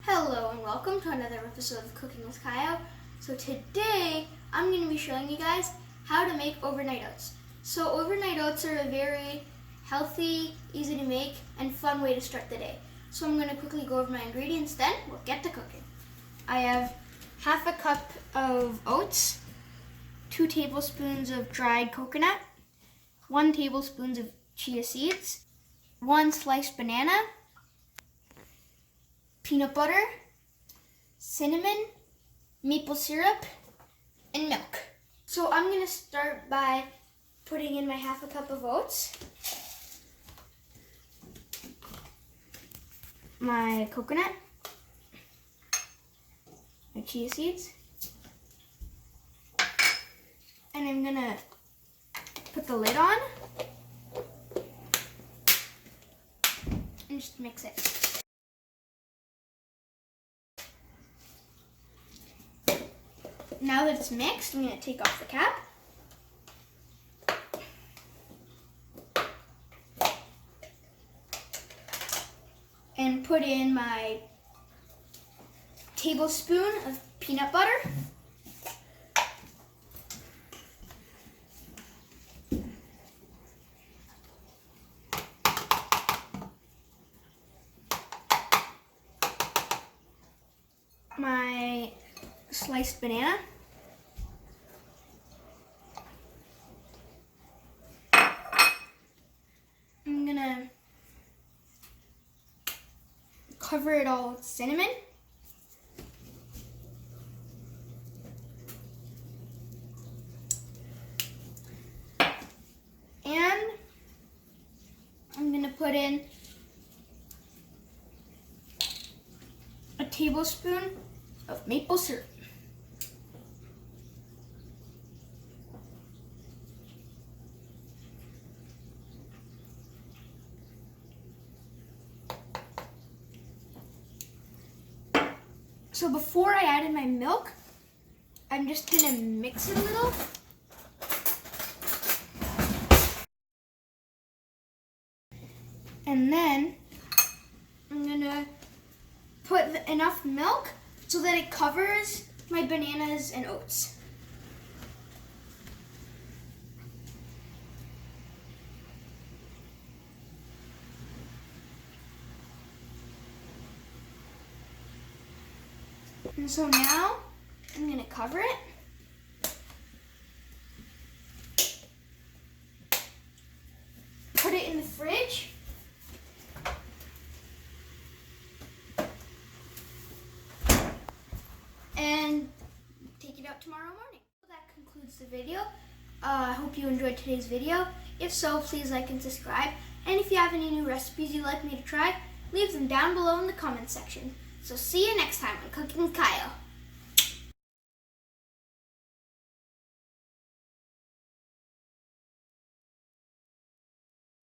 Hello and welcome to another episode of Cooking with Caio. So today I'm going to be showing you guys how to make overnight oats. So overnight oats are a very healthy, easy to make, and fun way to start the day. So I'm going to quickly go over my ingredients, then we'll get to cooking. I have half a cup of oats, 2 tablespoons of dried coconut, 1 tablespoon of chia seeds, 1 sliced banana, peanut butter, cinnamon, maple syrup, and milk. So I'm going to start by putting in my half a cup of oats, my coconut, my chia seeds, and I'm going to put the lid on and just mix it. Now that it's mixed, I'm going to take off the cap. And put in my tablespoon of peanut butter. My sliced banana. I'm gonna cover it all with cinnamon. And I'm gonna put in a tablespoon of maple syrup. So before I add in my milk, I'm just gonna mix it a little. And then I'm gonna put enough milk so that it covers my bananas and oats. And so now I'm going to cover it. Put it in the fridge. And take it out tomorrow morning. That concludes the video. I hope you enjoyed today's video. If so, please like and subscribe. And if you have any new recipes you'd like me to try, leave them down below in the comments section. So see you next time on Cooking with Caio.